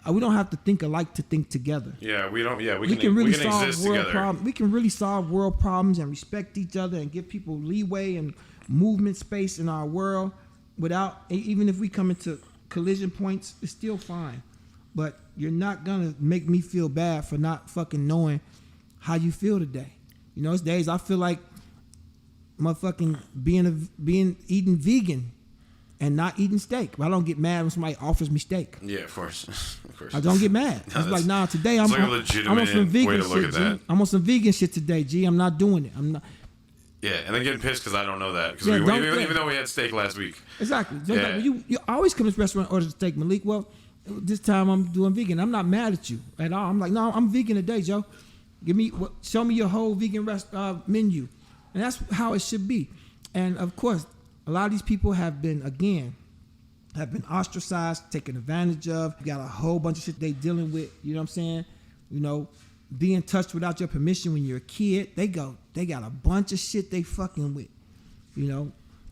We don't have to think alike to think together. Yeah, we don't. Yeah, We can really solve exist world together. problems. We can really solve world problems and respect each other and give people leeway and movement space in our world without, even if we come into collision points, it's still fine. But you're not gonna make me feel bad for not fucking knowing how you feel today. It's days I feel like motherfucking eating vegan and not eating steak. But I don't get mad when somebody offers me steak. Yeah, of course. Of course. I don't get mad. No, It's like, nah, today I'm like a on legitimate some vegan way to look shit, at G. that. I'm on some vegan shit today, G. I'm not doing it. I'm not. Yeah, and then getting pissed because I don't know that. Because Yeah, even though we had steak last week. Exactly. Just Yeah. like you always come to this restaurant and order steak, Malik. Well, this time I'm doing vegan. I'm not mad at you at all. I'm like, no, I'm vegan today, Joe. Show me your whole vegan menu, and that's how it should be. And of course, a lot of these people have been ostracized, taken advantage of. Got a whole bunch of shit they dealing with. You know what I'm saying? Being touched without your permission when you're a kid. They got a bunch of shit they fucking with.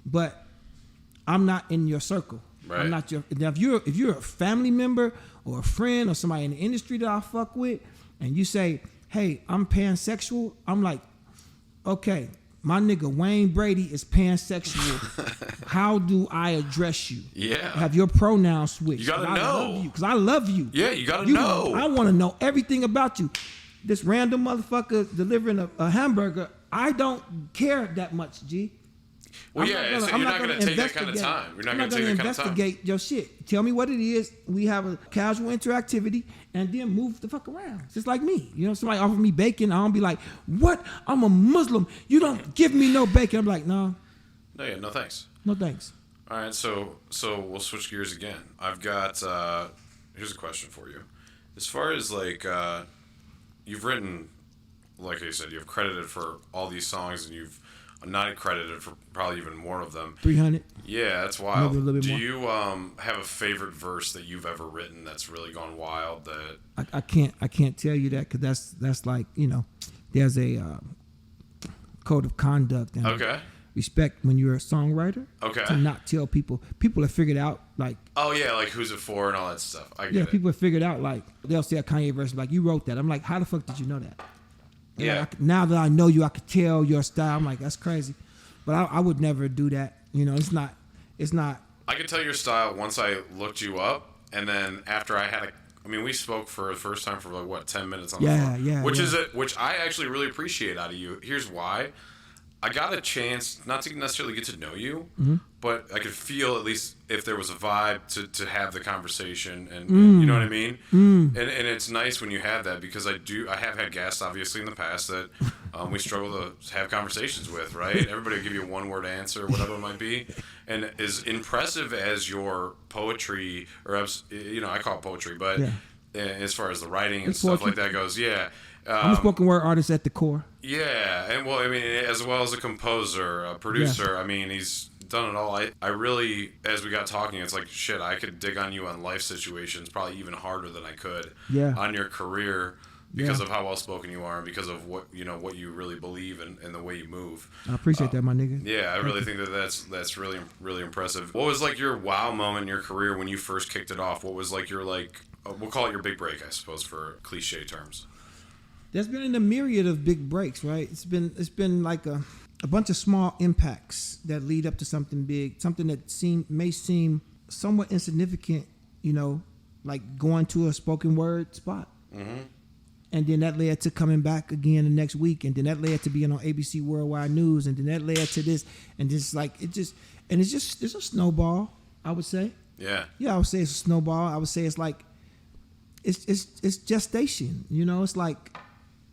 But I'm not in your circle. Right. I'm not your. Now, if you're a family member or a friend or somebody in the industry that I fuck with, and you say, "Hey, I'm pansexual," I'm like, okay. My nigga Wayne Brady is pansexual. How do I address you? Yeah. Have your pronouns switched? You gotta know. Because I love you. Yeah, you gotta know. I want to know everything about you. This random motherfucker delivering a hamburger, I don't care that much, G. Well, you're not going to take that kind of time. You're not going to take that kind of time. Investigate your shit. Tell me what it is. We have a casual interactivity, and then move the fuck around. Just like me. Somebody offer me bacon, I don't be like, what? I'm a Muslim. You don't give me no bacon. I'm like, no. No thanks. No thanks. All right, so we'll switch gears again. I've got here's a question for you. As far as like you've written, like I said, you've credited for all these songs, and you've not credited for probably even more of them. 300. Yeah, that's wild. Maybe a little bit Do more. you have a favorite verse that you've ever written that's really gone wild? That I can't tell you that because that's like there's a code of conduct and okay. respect when you're a songwriter. Okay. To not tell people. People have figured out like. Oh yeah, like who's it for and all that stuff. I get it. People have figured out like they'll say a Kanye verse like you wrote that. I'm like, how the fuck did you know that? Yeah. Like, now that I know you, I could tell your style. I'm like, that's crazy, but I would never do that. It's not. I could tell your style once I looked you up, and then after we spoke for the first time for like 10 minutes on the phone. Yeah. Which I actually really appreciate out of you. Here's why. I got a chance not to necessarily get to know you, Mm-hmm. but I could feel at least if there was a vibe to have the conversation, and you know what I mean. And it's nice when you have that, because I have had guests obviously in the past that we struggle to have conversations with. Right, everybody will give you a one-word answer, whatever it might be, and as impressive as your poetry, or I call it poetry, but as far as the writing and stuff like that goes, I'm a spoken word artist at the core. Yeah, and well, I mean, as well as a composer, a producer, I mean, he's done it all. I really, as we got talking, it's like, shit, I could dig on you on life situations probably even harder than I could on your career, because of how well spoken you are, and because of what you really believe and the way you move. I appreciate that, my nigga. Yeah, I really think that's really, really impressive. What was like your wow moment in your career when you first kicked it off? What was like your we'll call it your big break, I suppose, for cliche terms. There's been a myriad of big breaks, right? It's been like a bunch of small impacts that lead up to something big, something that may seem somewhat insignificant, like going to a spoken word spot. Mm-hmm. And then that led to coming back again the next week, and then that led to being on ABC Worldwide News, and then that led to this, and it's a snowball, I would say. Yeah. Yeah, I would say it's a snowball. I would say it's like it's gestation, it's like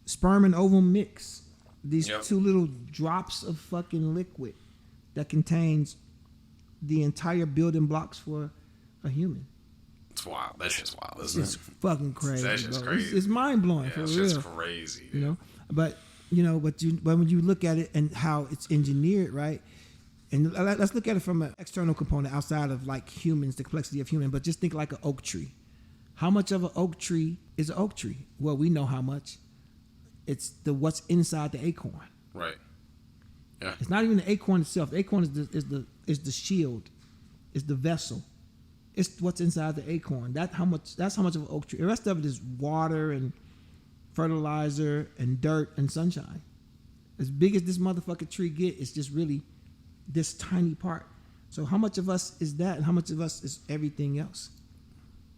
sperm and ovum mix. These two little drops of fucking liquid that contains the entire building blocks for a human. It's wild. That shit's wild, isn't it? It's fucking crazy. That shit's bro. crazy. It's mind blowing for real. It's crazy. Dude. But when you look at it and how it's engineered, right? And let's look at it from an external component outside of like humans, the complexity of human. But just think like an oak tree. How much of an oak tree is an oak tree? Well, we know how much. It's what's inside the acorn. Right. Yeah. It's not even the acorn itself. The acorn is the shield, is the vessel. It's what's inside the acorn. That's how much of an oak tree. The rest of it is water and fertilizer and dirt and sunshine. As big as this motherfucking tree get, it's just really this tiny part. So how much of us is that, and how much of us is everything else?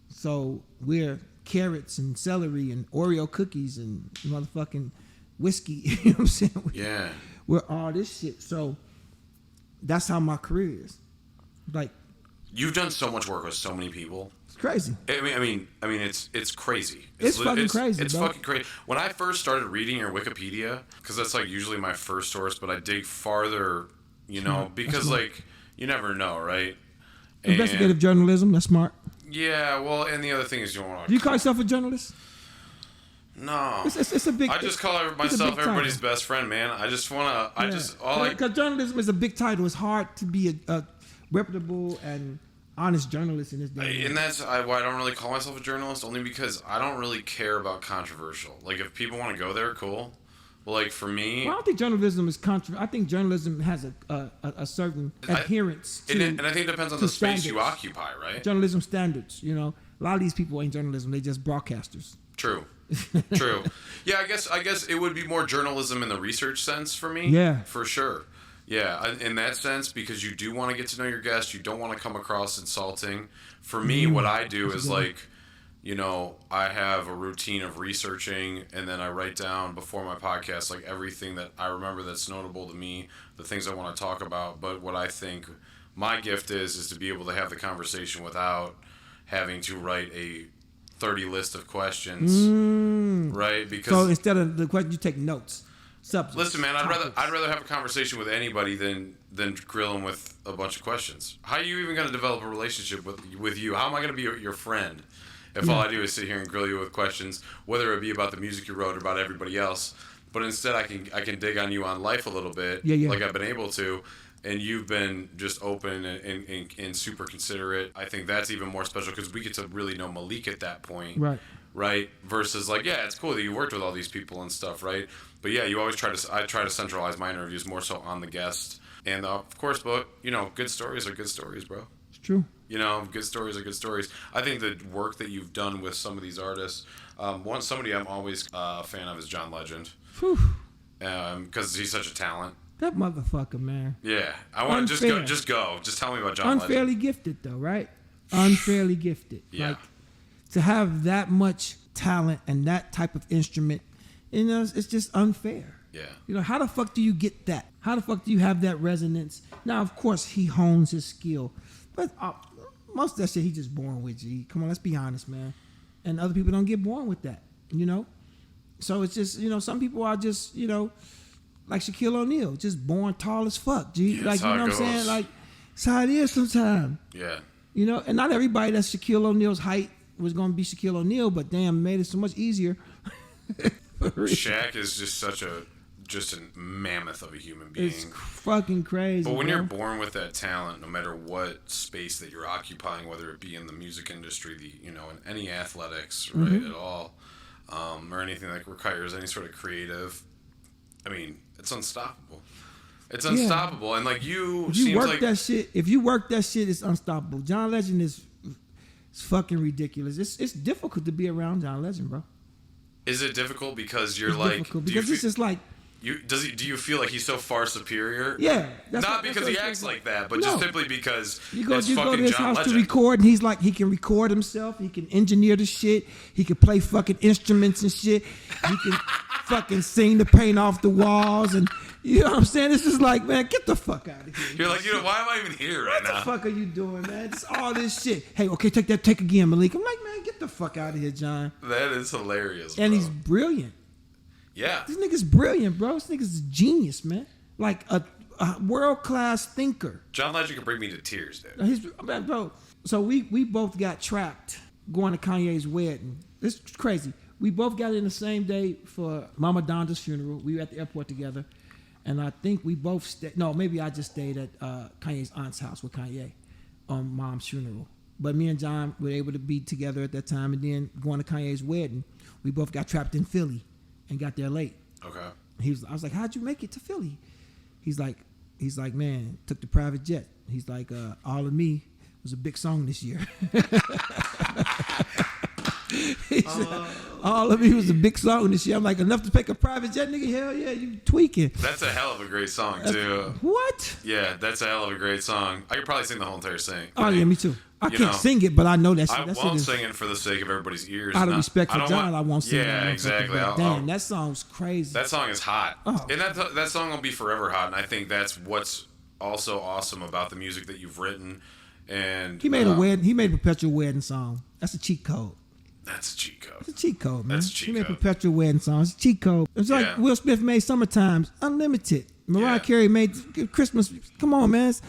So we're carrots and celery and Oreo cookies and motherfucking whiskey. You know what I'm saying? We're all this shit. So that's how my career is. Like, you've done so much work with so many people. It's crazy. I mean, it's crazy. It's fucking crazy. It's fucking crazy. When I first started reading your Wikipedia, because that's like usually my first source, but I dig farther, because like you never know, right? Investigative journalism. That's smart. Yeah, well, and the other thing is you don't want to... Do you call yourself a journalist? No. It's a big... I just call myself everybody's best friend, man. I just want to... Because journalism is a big title. It's hard to be a reputable and honest journalist in this day. And that's why I don't really call myself a journalist, only because I don't really care about controversial. Like, if people want to go there, cool. But, like, for me... Well, I don't think journalism is controversial. I think journalism has a certain adherence to... And I think it depends on the space you occupy, right? Journalism standards, A lot of these people ain't journalism. They just broadcasters. True. Yeah, I guess it would be more journalism in the research sense for me. Yeah. For sure. Yeah, in that sense, because you do want to get to know your guests. You don't want to come across insulting. For me, what I do is like... I have a routine of researching, and then I write down before my podcast, like, everything that I remember that's notable to me, the things I want to talk about. But what I think my gift is to be able to have the conversation without having to write a 30 list of questions, right? Because so instead of the question, you take notes. Subjects, listen, man, I'd rather have a conversation with anybody than grill them with a bunch of questions. How are you even going to develop a relationship with you? How am I going to be your friend? If all I do is sit here and grill you with questions, whether it be about the music you wrote or about everybody else, but instead I can dig on you on life a little bit, like I've been able to, and you've been just open and super considerate. I think that's even more special because we get to really know Malik at that point, right? Versus like, yeah, it's cool that you worked with all these people and stuff, right? But yeah, you always I try to centralize my interviews more so on the guest, and of course, but good stories are good stories, bro. It's true. Good stories are good stories. I think the work that you've done with some of these artists, somebody I'm always a fan of is John Legend. Because he's such a talent. That motherfucker, man. Yeah. I want to just go. Just tell me about John Legend. Unfairly gifted, though, right? Unfairly gifted. Yeah. Like, to have that much talent and that type of instrument, You know, it's just unfair. Yeah. You know, how the fuck do you get that? How the fuck do you have that resonance? Now, of course, he hones his skill, but most of that shit he just born with. G, come on, let's be honest, man. And other people don't get born with that. You know, so it's just, you know, some people are just, you know, like Shaquille O'Neal, just born tall as fuck. G, Yeah, like, you know what I'm saying? Like, it's how it is sometimes. Yeah. You know, and not everybody that's Shaquille O'Neal's height was going to be Shaquille O'Neal, but damn, made it so much easier. Shaq is just just a mammoth of a human being. It's fucking crazy. But when bro. you're born with that talent, no matter what space that you're occupying, whether it be in the music industry, in any athletics, right, at all, or anything that requires any sort of creative, I mean, it's unstoppable. It's unstoppable, and like if you work that shit, it's unstoppable. John Legend is fucking ridiculous. It's difficult to be around John Legend, bro. Is it difficult because you're It's difficult because it's just like. Do you feel like he's so far superior? Yeah. Not because he acts like that, but just simply because you go it's to fucking his John house Legend. to record, and he's like, he can record himself, he can engineer the shit, he can play fucking instruments and shit, he can fucking sing the paint off the walls, and you know what I'm saying? It's just like, man, get the fuck out of here. You're like, why am I even here right now? What the fuck are you doing, man? It's all this shit. Hey, okay, take again, Malik. I'm like, man, get the fuck out of here, John. That is hilarious, And bro. he's brilliant. Yeah. This nigga's brilliant, bro. This nigga's a genius, man. Like a world-class thinker. John Legend can bring me to tears, dude. Bro. So we both got trapped going to Kanye's wedding. It's crazy. We both got in the same day for Mama Donda's funeral. We were at the airport together. And I think we both stayed. No, maybe I just stayed at Kanye's aunt's house with Kanye on Mom's funeral. But me and John were able to be together at that time. And then going to Kanye's wedding, we both got trapped in Philly and got there late. Okay. I was like, how'd you make it to Philly? He's like, man, took the private jet. He's like, All of Me was a big song this year. He said, All of Me was a big song this year. I'm like, enough to take a private jet, nigga? Hell yeah, you tweaking. That's a hell of a great song, too. What? Yeah, that's a hell of a great song. I could probably sing the whole entire thing. Oh, yeah, me too. I can't sing it, but I know that shit. I won't sing it for the sake of everybody's ears. Out of respect for John, I won't sing it. Yeah, exactly. Damn, that song's crazy. That song is hot. Oh. And that song will be forever hot. And I think that's what's also awesome about the music that you've written. And He made a perpetual wedding song. That's a cheat code. That's a cheat code. It's a cheat code, man. That's a cheat He made code. perpetual wedding songs. It's a cheat code. It's like Will Smith made Summertime, Unlimited. Mariah Carey made Christmas. Come on, man. It's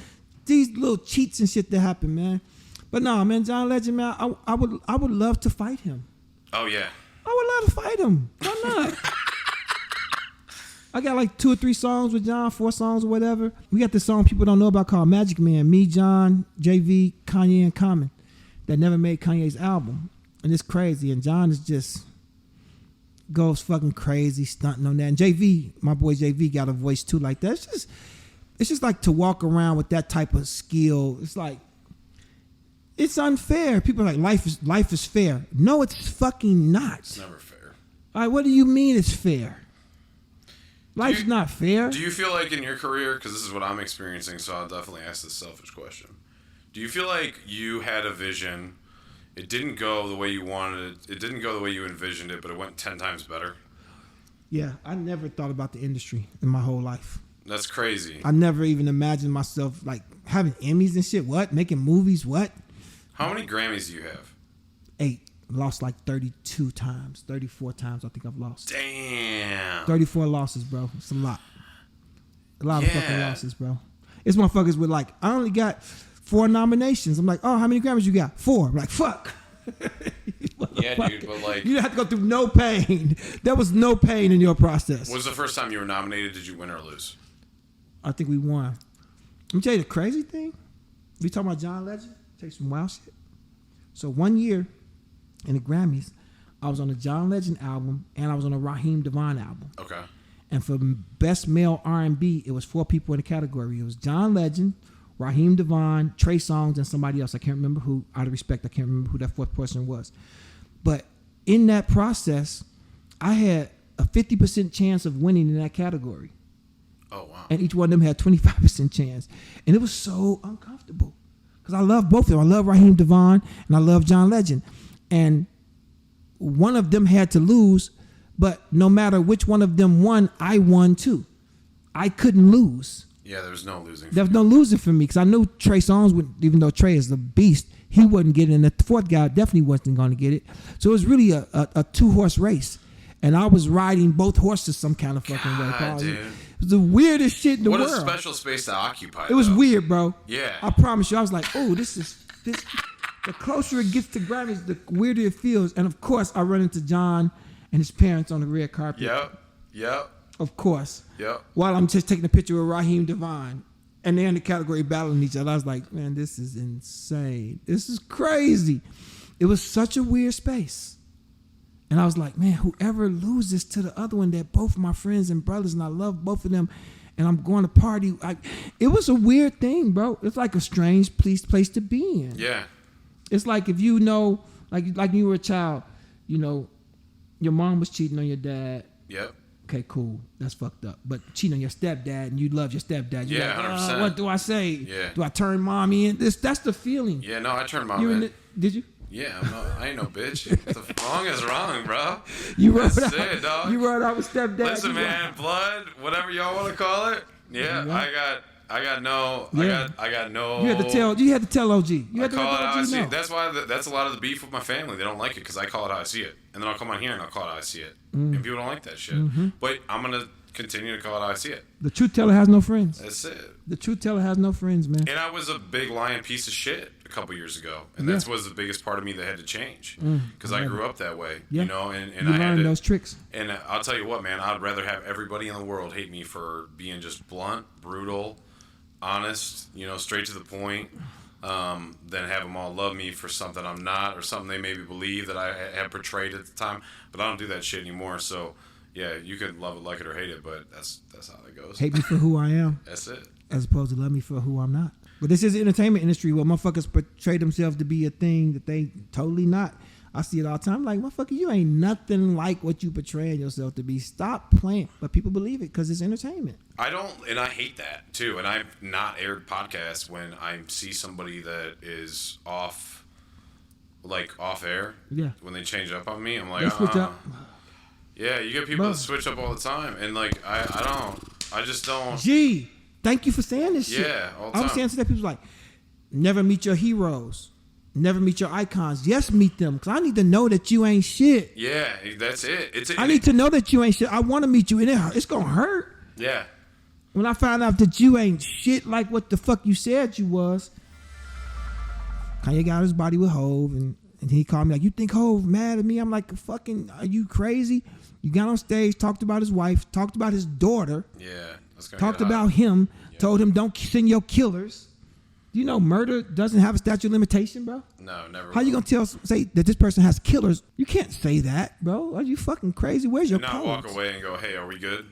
these little cheats and shit that happen, man. But no, man, John Legend, man, I would love to fight him. Oh, yeah. I would love to fight him. Why not? I got like 2 or 3 songs with John, 4 songs or whatever. We got this song people don't know about called Magic Man. Me, John, JV, Kanye, and Common. That never made Kanye's album. And it's crazy. And John is just goes fucking crazy, stunting on that. And JV, my boy JV, got a voice too like that. It's just like to walk around with that type of skill. It's like, it's unfair. People are like, life is fair. No, it's fucking not. It's never fair. All right, what do you mean it's fair? Life's not fair. Do you feel like in your career, because this is what I'm experiencing, so I'll definitely ask this selfish question. Do you feel like you had a vision, it didn't go the way you wanted it, it didn't go the way you envisioned it, but it went 10 times better? Yeah, I never thought about the industry in my whole life. That's crazy. I never even imagined myself like having Emmys and shit. What? Making movies? What? How many Grammys do you have? 8. Lost like 32 times. 34 times I think I've lost. Damn. 34 losses, bro. It's a lot. A lot of fucking losses, bro. It's motherfuckers with like, I only got 4 nominations. I'm like, oh, how many Grammys you got? 4. I'm like, fuck. Yeah, dude, but like... You didn't have to go through no pain. There was no pain in your process. Was the first time you were nominated, did you win or lose? I think we won. Let me tell you the crazy thing. We talking about John Legend? Tell you some wild shit. So 1 year in the Grammys, I was on a John Legend album and I was on a Raheem DeVaughn album. Okay. And for Best Male R&B, it was 4 people in the category. It was John Legend, Raheem DeVaughn, Trey Songz, and somebody else. I can't remember who. Out of respect, I can't remember who that 4th person was. But in that process, I had a 50% chance of winning in that category. Oh, wow. And each one of them had 25% chance. And it was so uncomfortable. Because I love both of them. I love Raheem DeVaughn and I love John Legend. And one of them had to lose But no matter which one of them won, I won too. I couldn't lose. Yeah, there was no losing. There was no losing for me because I knew Trey Songz would, even though Trey is a beast, he wasn't getting it. The fourth guy definitely wasn't going to get it. So it was really a 2-horse race. And I was riding both horses some kind of fucking way. Probably. Dude. It was the weirdest shit in the world. What a special space to occupy. It was weird, bro. Yeah. I promise you. I was like, oh, this. The closer it gets to Grammys, the weirder it feels. And of course, I run into John and his parents on the red carpet. Yep. Of course. Yep. While I'm just taking a picture of Raheem Devine. And they're in the category battling each other. I was like, man, this is insane. This is crazy. It was such a weird space. And I was like, man, whoever loses to the other one, they're both my friends and brothers, and I love both of them. And I'm going to party. It was a weird thing, bro. It's like a strange place to be in. Yeah. It's like if you know, like you were a child, you know, your mom was cheating on your dad. Yep. Okay, cool. That's fucked up. But cheating on your stepdad and you love your stepdad. You're Yeah, like, 100%. what do I say? Yeah. Do I turn mommy in? That's the feeling. Yeah, no, I turned mom in. Did you? Yeah, I ain't no bitch. The wrong is wrong, bro. You That's rode out, it, dog. You rode out with stepdad. Listen, man, blood, whatever y'all want to call it. Yeah, I got no. You had to tell OG. You had to call let it how I OG see know. it. That's why that's a lot of the beef with my family. They don't like it because I call it how I see it, and then I'll come on here and I'll call it how I see it, and people don't like that shit. But I'm gonna continue to call it how I see it. The truth teller has no friends. That's it. The truth teller has no friends, man. And I was a big lying piece of shit a couple years ago, and that was the biggest part of me that had to change because I grew up that way, you know. And you I had learned those tricks. And I'll tell you what, man, I'd rather have everybody in the world hate me for being just blunt, brutal, honest, you know, straight to the point, than have them all love me for something I'm not or something they maybe believe that I have portrayed at the time. But I don't do that shit anymore. So yeah, you can love it, like it, or hate it, but that's how that goes. Hate me for who I am. That's it. As opposed to love me for who I'm not. But this is the entertainment industry where motherfuckers portray themselves to be a thing that they totally not. I see it all the time. Like, motherfucker, you ain't nothing like what you portraying yourself to be. Stop playing. But people believe it because it's entertainment. I don't, and I hate that too. And I've not aired podcasts when I see somebody that is off air. Yeah. When they change up on me, I'm like, They switch up. Yeah, you get people that switch up all the time, and like I just don't. Gee, thank you for saying this shit. Yeah, all the I was time. saying to that people like, never meet your heroes, never meet your icons. Yes, meet them because I need to know that you ain't shit. Yeah, that's it. I need to know that you ain't shit. I want to meet you, and it's gonna hurt. Yeah. When I find out that you ain't shit like what the fuck you said you was. Kanye got his body with Hov, and he called me like, you think Hov mad at me? I'm like, fucking, are you crazy? You got on stage, talked about his wife, talked about his daughter. Yeah. That's gonna Talked get hot. about him, told him don't send your killers. Do you know murder doesn't have a statute of limitation, bro? No, never. How you gonna say that this person has killers? You can't say that, bro. Are you fucking crazy? Where's your not codes? walk away and go, hey, are we good?